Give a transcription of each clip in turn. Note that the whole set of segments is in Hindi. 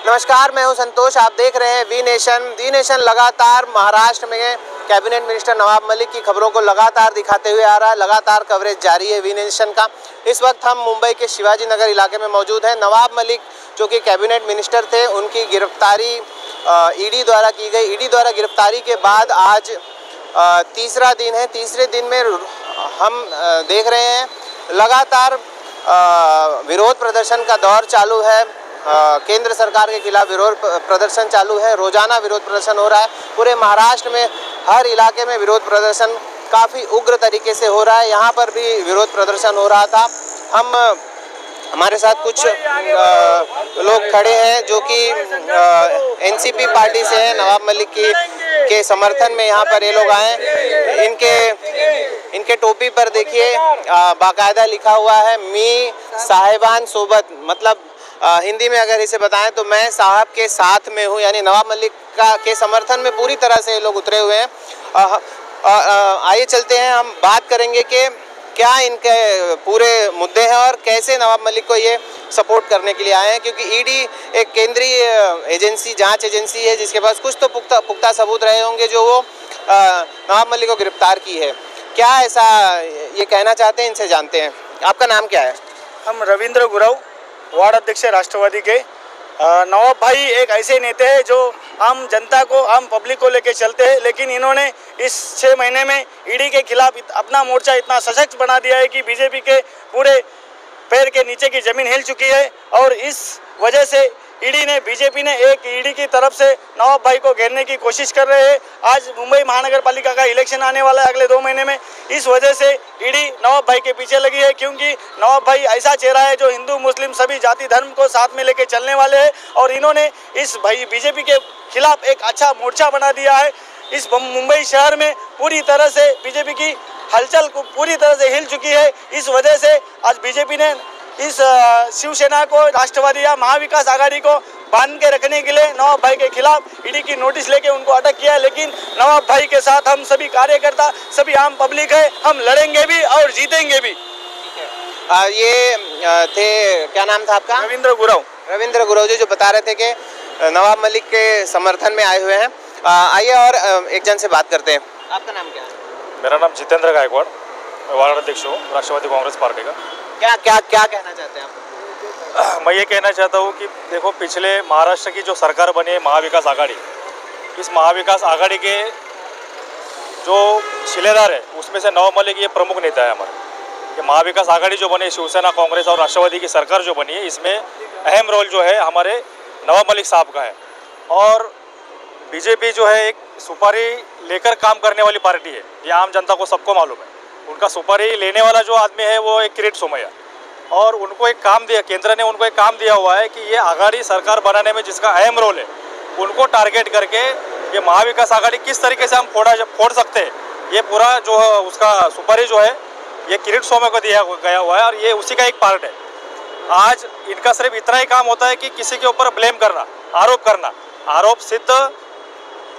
नमस्कार, मैं हूं संतोष। आप देख रहे हैं वी नेशन लगातार महाराष्ट्र में कैबिनेट मिनिस्टर नवाब मलिक की खबरों को लगातार दिखाते हुए आ रहा है। लगातार कवरेज जारी है वी नेशन का। इस वक्त हम मुंबई के शिवाजी नगर इलाके में मौजूद हैं। नवाब मलिक जो कि कैबिनेट मिनिस्टर थे, उनकी गिरफ्तारी ईडी द्वारा की गई। ईडी द्वारा गिरफ्तारी के बाद आज तीसरा दिन है। तीसरे दिन में हम देख रहे हैं लगातार विरोध प्रदर्शन का दौर चालू है। केंद्र सरकार के खिलाफ विरोध प्रदर्शन चालू है। रोजाना विरोध प्रदर्शन हो रहा है। पूरे महाराष्ट्र में हर इलाके में विरोध प्रदर्शन काफ़ी उग्र तरीके से हो रहा है। यहाँ पर भी विरोध प्रदर्शन हो रहा था। हमारे साथ कुछ लोग खड़े हैं जो कि एनसीपी पार्टी से हैं। नवाब मलिक के समर्थन में यहाँ पर ये लोग आए। इनके टोपी पर देखिए बाकायदा लिखा हुआ है मी साहिबान सोबत, मतलब हिंदी में अगर इसे बताएं तो मैं साहब के साथ में हूं, यानी नवाब मलिक के समर्थन में पूरी तरह से लोग उतरे हुए हैं। आइए चलते हैं, हम बात करेंगे कि क्या इनके पूरे मुद्दे हैं और कैसे नवाब मलिक को ये सपोर्ट करने के लिए आए हैं, क्योंकि ईडी एक केंद्रीय एजेंसी, जांच एजेंसी है जिसके पास कुछ तो पुख्ता सबूत रहे होंगे जो वो नवाब मलिक को गिरफ्तार की है। क्या ऐसा ये कहना चाहते हैं, इनसे जानते हैं। आपका नाम क्या है? हम रविंद्र गुरव, वार्ड अध्यक्ष राष्ट्रवादी के। नवाब भाई एक ऐसे नेता है जो आम जनता को, आम पब्लिक को लेके चलते हैं, लेकिन इन्होंने इस 6 महीने में ईडी के खिलाफ अपना मोर्चा इतना सशक्त बना दिया है कि बीजेपी के पूरे पैर के नीचे की जमीन हिल चुकी है। और इस वजह से बीजेपी ने एक ईडी की तरफ से नवाब भाई को घेरने की कोशिश कर रहे हैं। आज मुंबई महानगर पालिका का इलेक्शन आने वाला है अगले 2 महीने में। इस वजह से ईडी नवाब भाई के पीछे लगी है, क्योंकि नवाब भाई ऐसा चेहरा है जो हिंदू मुस्लिम सभी जाति धर्म को साथ में लेके चलने वाले हैं। और इन्होंने इस भाई बीजेपी के खिलाफ एक अच्छा मोर्चा बना दिया है। इस मुंबई शहर में पूरी तरह से बीजेपी की हलचल पूरी तरह से हिल चुकी है। इस वजह से आज बीजेपी ने इस शिवसेना को, राष्ट्रवादी या महाविकास आघाड़ी को बांध के रखने के लिए नवाब भाई के खिलाफ ईडी की नोटिस लेके उनको अटक किया है। लेकिन नवाब भाई के साथ हम सभी कार्यकर्ता, सभी आम पब्लिक है, हम लड़ेंगे भी और जीतेंगे भी। ये थे, क्या नाम था आपका? रविंद्र गुरव। रविंद्र गुरव जी जो बता रहे थे कि नवाब मलिक के समर्थन में आए हुए हैं। आइए और एक जन से बात करते हैं। आपका नाम क्या है? मेरा नाम जितेंद्र गायकवाड़, मैं वार्ड अध्यक्ष हूँ राष्ट्रवादी कांग्रेस पार्टी का। क्या कहना चाहते हैं आप? मैं ये कहना चाहता हूँ कि देखो, पिछले महाराष्ट्र की जो सरकार बनी है महाविकास आघाड़ी, इस महाविकास आघाड़ी के जो शिलेदार है उसमें से नवाब मलिक ये प्रमुख नेता है हमारे। ये महाविकास आघाड़ी जो बनी, शिवसेना, कांग्रेस और राष्ट्रवादी की सरकार जो बनी है, इसमें अहम रोल जो है हमारे नवाब मलिक साहब का है। और बीजेपी जो है एक सुपारी लेकर काम करने वाली पार्टी है, ये आम जनता को सबको मालूम है। उनका सुपारी लेने वाला जो आदमी है वो एक किरीट सोमैया, और उनको एक काम दिया, केंद्र ने उनको एक काम दिया हुआ है कि ये आघाड़ी सरकार बनाने में जिसका अहम रोल है उनको टारगेट करके ये महाविकास आघाड़ी किस तरीके से हम फोड़ सकते हैं, ये पूरा जो उसका सुपारी जो है ये किरीट सोमैया को दिया गया हुआ है और ये उसी का एक पार्ट है। आज इनका सिर्फ इतना ही काम होता है कि किसी के ऊपर ब्लेम करना, आरोप करना, आरोप सिद्ध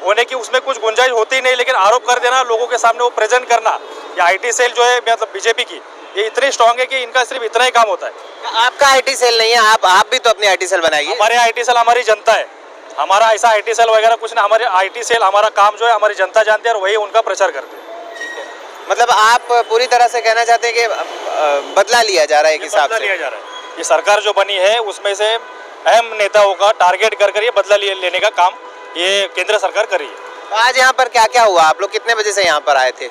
होने की उसमें कुछ गुंजाइश होती ही नहीं, लेकिन आरोप कर देना, लोगों के सामने वो प्रेजेंट करना। ये आईटी सेल जो है, मतलब बीजेपी की, ये इतनी स्ट्रांग है कि इनका सिर्फ इतना ही काम होता है। आपका आईटी सेल नहीं है, आप भी तो अपनी आईटी सेल बनाइए। हमारे आईटी सेल हमारी जनता है, हमारा ऐसा आईटी सेल वगैरह कुछ नहीं। हमारे आईटी सेल, हमारा काम जो है हमारी जनता जानती है और वही उनका प्रचार करते हैं। मतलब आप पूरी तरह से कहना चाहते हैं कि बदला लिया जा रहा है, एक हिसाब से लिया जा रहा है। ये सरकार जो बनी है उसमें से अहम नेताओं का टारगेट कर ये बदला लेने का काम ये केंद्र सरकार कर रही है। तो आज यहाँ पर क्या क्या हुआ? आप लोग कितने बजे से यहाँ पर आए थे?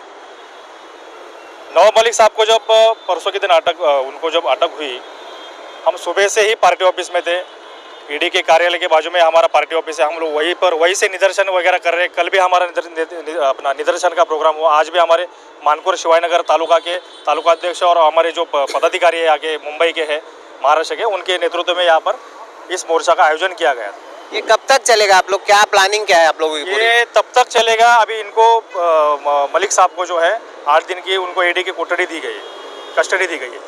नवाब मलिक साहब को जब परसों के दिन उनको जब अटक हुई, हम सुबह से ही पार्टी ऑफिस में थे। ईडी के कार्यालय के बाजू में हमारा पार्टी ऑफिस है, हम लोग वहीं से निदर्शन वगैरह कर रहे हैं। कल भी हमारा अपना निदर्शन का प्रोग्राम हुआ। आज भी हमारे मानकोर शिवाजीनगर तालुका के तालुका अध्यक्ष और हमारे जो पदाधिकारी है आगे मुंबई के हैं, महाराष्ट्र के, उनके नेतृत्व में यहाँ पर इस मोर्चा का आयोजन किया गया। ये कब तक चलेगा? आप लोग क्या प्लानिंग क्या है आप लोगों की? ये तब तक चलेगा, अभी इनको मलिक साहब को जो है 8 दिन की उनको ईडी की कोठरी दी गई है, कस्टडी दी गई है।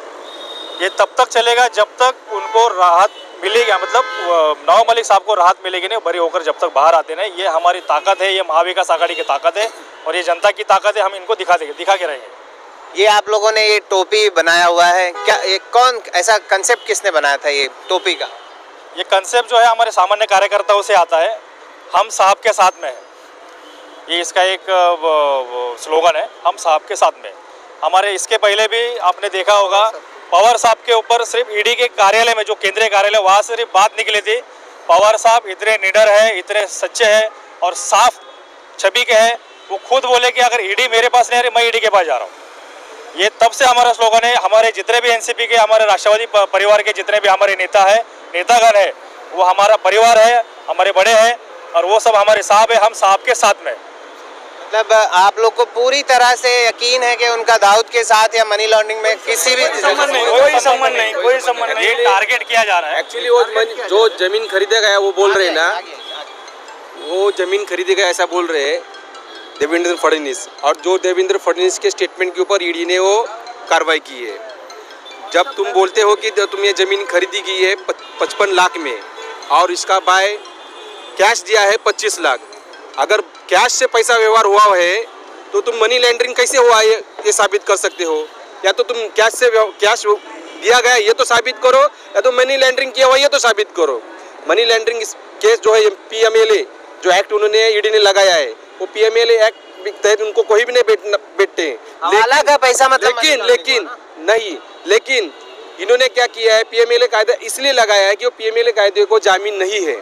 ये तब तक चलेगा जब तक उनको राहत मिलेगी, मतलब नवाब मलिक साहब को राहत मिलेगी नहीं, बरी होकर जब तक बाहर आते नहीं। ये हमारी ताकत है, ये महाविकास आघाड़ी की ताकत है और ये जनता की ताकत है। हम इनको दिखा के रहेंगे। ये आप लोगों ने ये टोपी बनाया हुआ है, क्या ये कौन ऐसा कंसेप्ट किसने बनाया था ये टोपी का? ये कंसेप्ट जो है हमारे सामान्य कार्यकर्ताओं से आता है, हम साहब के साथ में है, ये इसका एक स्लोगन है, हम साहब के साथ में। हमारे इसके पहले भी आपने देखा होगा पवार साहब के ऊपर सिर्फ ईडी के कार्यालय में, जो केंद्रीय कार्यालय, वहाँ सिर्फ बात निकली थी पवार साहब इतने निडर है, इतने सच्चे हैं और साफ छवि के हैं। वो खुद बोले कि अगर ईडी मेरे पास नहीं है मैं ईडी के पास जा रहा हूँ। ये तब से हमारा स्लोगन है। हमारे जितने भी एनसीपी के, हमारे राष्ट्रवादी परिवार के जितने भी हमारे नेता है, नेतागण है, वो हमारा परिवार है, हमारे बड़े हैं और वो सब हमारे साहब है, हम साहब के साथ में। मतलब आप लोग को पूरी तरह से यकीन है कि उनका दाऊद के साथ या मनी लॉन्ड्रिंग में किसी भी कोई संबंध नहीं। ये टारगेट किया जा रहा है। एक्चुअली वो जो जमीन खरीदा गया वो बोल रहे हैं ना, वो जमीन खरीदी गया ऐसा बोल रहे हैं देवेंद्र फडणवीस, और जो देवेंद्र फडणवीस के स्टेटमेंट के ऊपर ईडी ने वो कार्रवाई की है। जब तुम बोलते हो कि तुम ये ज़मीन खरीदी की है 55 लाख में और इसका बाय कैश दिया है 25 लाख, अगर कैश से पैसा व्यवहार हुआ है तो तुम मनी लॉन्ड्रिंग कैसे हुआ ये साबित कर सकते हो। या तो तुम कैश दिया गया ये तो साबित करो, या तो मनी लॉन्ड्रिंग किया हुआ ये तो साबित करो। मनी लॉन्ड्रिंग केस जो है पीएमएलए जो एक्ट उन्होंने ईडी ने लगाया है, वो पीएमएलए एक्ट के तहत उनको कोई भी नहीं बैठते। हवाला का पैसा मतलब लेकिन इन्होंने क्या किया है, पीएमएलए कायदा इसलिए लगाया है कि वो पीएमएलए कायदे को जामीन नहीं है,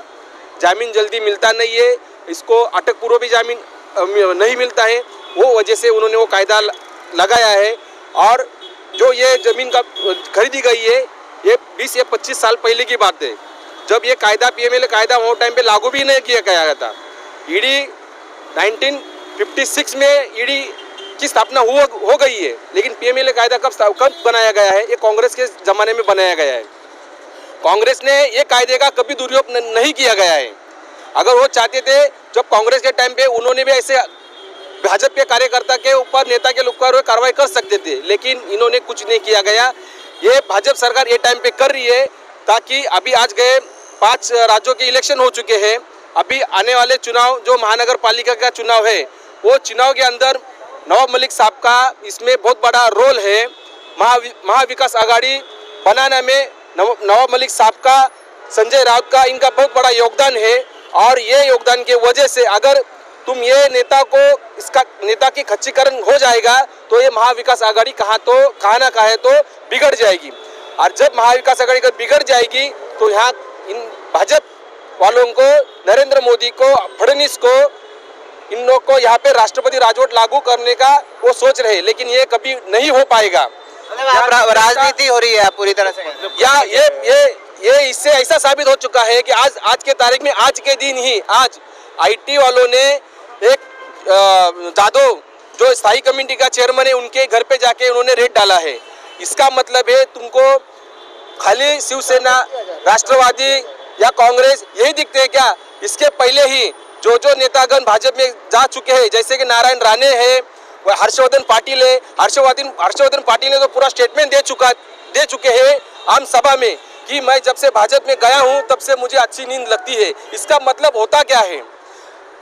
जामीन जल्दी मिलता नहीं है, इसको अटक पूर्व भी जामीन नहीं मिलता है, वो वजह से उन्होंने वो कायदा लगाया है। और जो ये ज़मीन का खरीदी गई है ये 20 या 25 साल पहले की बात है, जब ये कायदा पीएमएलए कायदा वो टाइम पे लागू भी नहीं किया गया था। ईडी 1956 में ईडी की स्थापना हो गई है, लेकिन पीएमएलए कायदा कब बनाया गया है, ये कांग्रेस के ज़माने में बनाया गया है। कांग्रेस ने ये कायदे का कभी दुरुपयोग नहीं किया गया है। अगर वो चाहते थे, जब कांग्रेस के टाइम पे उन्होंने भी ऐसे भाजपा के कार्यकर्ता के ऊपर, नेता के ऊपर कार्रवाई कर सकते थे, लेकिन इन्होंने कुछ नहीं किया गया। ये भाजपा सरकार ये टाइम पे कर रही है ताकि अभी आज गए 5 राज्यों के इलेक्शन हो चुके हैं, अभी आने वाले चुनाव जो महानगर पालिका का चुनाव है, वो चुनाव के अंदर नवाब मलिक साहब का इसमें बहुत बड़ा रोल है। महाविकास आघाड़ी बनाने में नवाब मलिक साहब का, संजय राउत का, इनका बहुत बड़ा योगदान है। और ये योगदान के वजह से अगर तुम ये नेता की खच्चीकरण हो जाएगा तो ये महाविकास आघाड़ी कहाँ ना कहे तो बिगड़ जाएगी। और जब महाविकास आघाड़ी बिगड़ जाएगी तो यहाँ इन भाजपा वालों को, नरेंद्र मोदी को, फडणवीस को, इन लोग को यहाँ पे राष्ट्रपति राजवट लागू करने का वो सोच रहे, लेकिन ये कभी नहीं हो पाएगा। राजनीति हो रही है पूरी तरह से। या ये इससे ऐसा साबित हो चुका है कि आज के तारीख में, आज के दिन ही, आज आईटी वालों ने एक जादव जो स्थायी कमेटी का चेयरमैन है, उनके घर पे जाके उन्होंने रेड डाला है। इसका मतलब है तुमको खाली शिवसेना, राष्ट्रवादी या कांग्रेस यही दिखते हैं क्या? इसके पहले ही जो नेतागण भाजपा में जा चुके हैं, जैसे कि नारायण राणे है, हर्षवर्धन पाटिल है, हर्षवर्धन पाटिल ने तो पूरा स्टेटमेंट दे चुके हैं आम सभा में कि मैं जब से भाजपा में गया हूं तब से मुझे अच्छी नींद लगती है। इसका मतलब होता क्या है?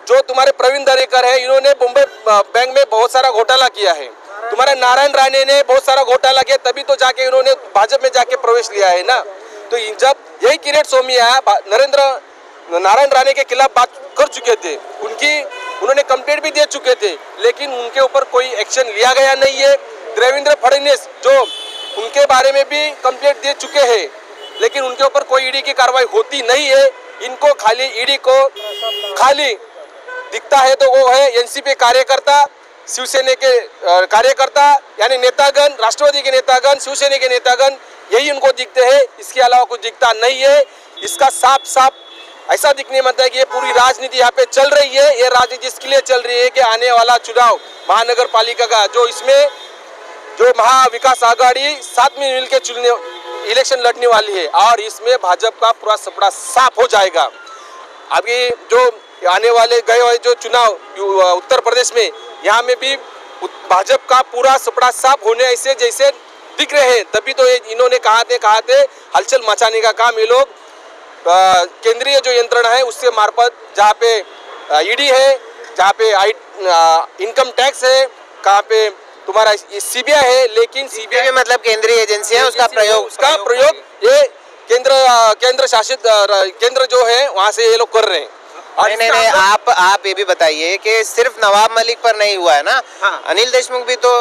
जो तुम्हारे प्रवीण दरेकर है, इन्होंने मुंबई बैंक में बहुत सारा घोटाला किया है। तुम्हारे नारायण राणे ने बहुत सारा घोटाला किया, तभी तो जाके इन्होंने भाजपा में जाके प्रवेश लिया है ना। तो जब यही किरीट सोमिया नारायण राणे के खिलाफ बात कर चुके थे, उन्होंने कंप्लेंट भी दे चुके थे, लेकिन उनके ऊपर कोई एक्शन लिया गया नहीं है। देवेंद्र फडणवीस जो उनके बारे में भी कंप्लेंट दे चुके हैं, लेकिन उनके ऊपर कोई ईडी की कार्रवाई होती नहीं है। इनको खाली ईडी को खाली दिखता है तो वो है एनसीपी कार्यकर्ता, शिवसेना के कार्यकर्ता, यानी नेतागण, राष्ट्रवादी के नेतागण, शिवसेना के नेतागण, यही उनको दिखते हैं। इसके अलावा कुछ दिखता नहीं है। इसका साफ ऐसा दिखने में आता है कि ये पूरी राजनीति यहाँ पे चल रही है। ये राजनीति इसके लिए चल रही है कि आने वाला चुनाव महानगर पालिका का, जो महाविकास आघाड़ी साथ में मिलकर इलेक्शन लड़ने वाली है, और इसमें भाजपा का पूरा सपड़ा साफ हो जाएगा। अभी जो आने वाले गए हुए जो चुनाव उत्तर प्रदेश में, यहाँ में भी भाजपा का पूरा सपड़ा साफ होने ऐसे जैसे दिख रहे हैं। तभी तो इन्होंने कहा थे हलचल मचाने का काम ये लोग केंद्रीय जो यंत्रणा है उससे मार्फत, जहाँ पे ईडी है, जहाँ पे इनकम टैक्स है, कहाँ पे तुम्हारा सीबीआई है, लेकिन सीबीआई मतलब केंद्रीय एजेंसी है, उसका प्रयोग ये केंद्र शासित केंद्र जो है वहाँ से ये लोग कर रहे हैं। और नहीं नहीं नहीं, आप ये भी बताइए कि सिर्फ नवाब मलिक पर नहीं हुआ है ना, हाँ। अनिल देशमुख भी तो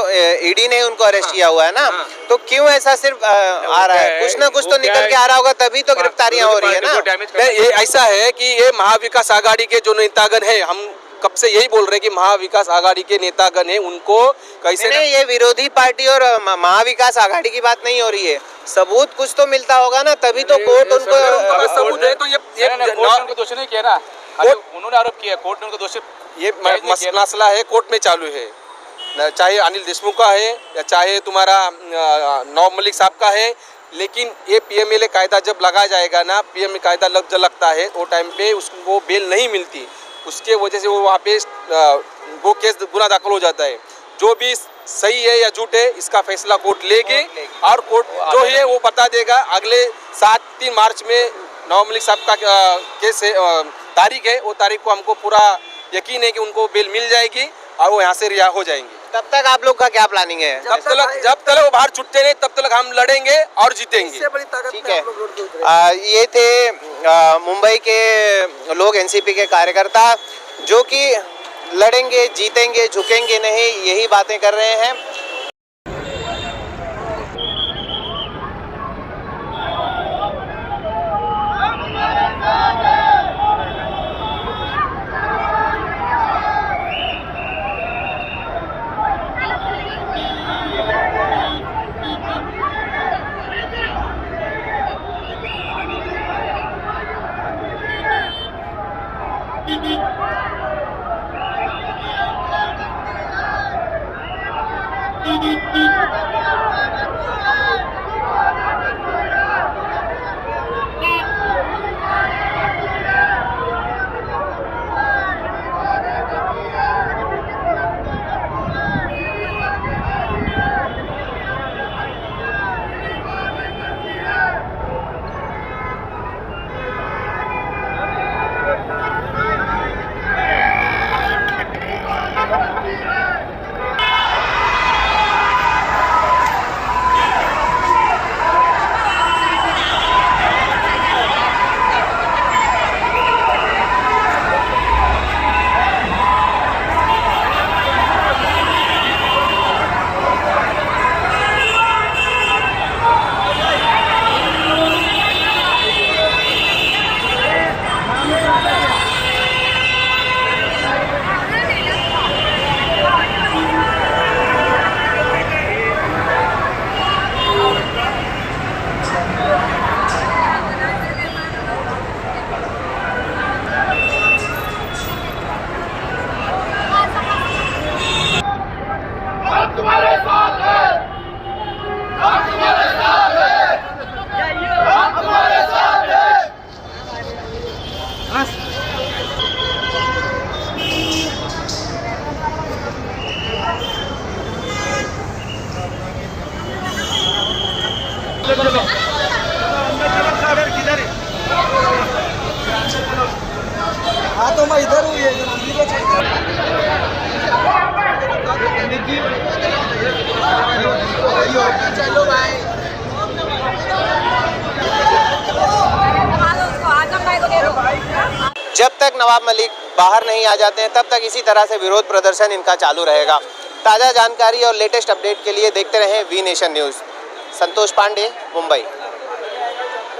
ईडी ने उनको अरेस्ट किया हुआ है ना, हाँ। तो क्यों ऐसा सिर्फ आ रहा है? कुछ ना कुछ तो निकल के आ रहा होगा, तभी तो गिरफ्तारियां हो रही है ना। नहीं, ये ऐसा है कि ये महाविकास आघाड़ी के जो नेतागण है, हम कब से यही बोल रहे हैं कि महाविकास आघाड़ी के नेतागण है, उनको कैसे नहीं, ये विरोधी पार्टी और महाविकास आघाड़ी की बात नहीं हो रही है, सबूत कुछ तो मिलता होगा ना, तभी तो कोर्ट उनको सबूत है। तो ये कोर्ट ने दोषी नहीं किया ना, उन्होंने आरोप किया, कोर्ट ने उनको दोषी ये मसला है, कोर्ट में चालू है, चाहे अनिल देशमुख का है या चाहे तुम्हारा नवाब मलिक साहब का है। लेकिन ये पीएमएलए कायदा जब लगाया जाएगा ना, पीएमएलए कायदा जब लगता है तो टाइम पे उसको बेल नहीं मिलती, उसके वजह से वो वहाँ पे वो केस गुना दाखिल हो जाता है। जो भी सही है या झूठ है इसका फैसला कोर्ट लेगी और कोर्ट जो है वो बता देगा। अगले 3 मार्च में नवाब मलिक साहब का केस है, तारीख है, वो तारीख को हमको पूरा यकीन है कि उनको बेल मिल जाएगी और वो यहाँ से रिहा हो जाएंगे। तब तक आप लोग का क्या प्लानिंग है? जब तक वो बाहर छुटते नहीं तब तक हम लड़ेंगे और जीतेंगे। ठीक है, ये थे मुंबई के लोग, एनसीपी के कार्यकर्ता, जो कि लड़ेंगे, जीतेंगे, झुकेंगे नहीं, यही बातें कर रहे हैं। जब तक नवाब मलिक बाहर नहीं आ जाते हैं तब तक इसी तरह से विरोध प्रदर्शन इनका चालू रहेगा। ताज़ा जानकारी और लेटेस्ट अपडेट के लिए देखते रहें V nation news. Santosh Pandey, Mumbai.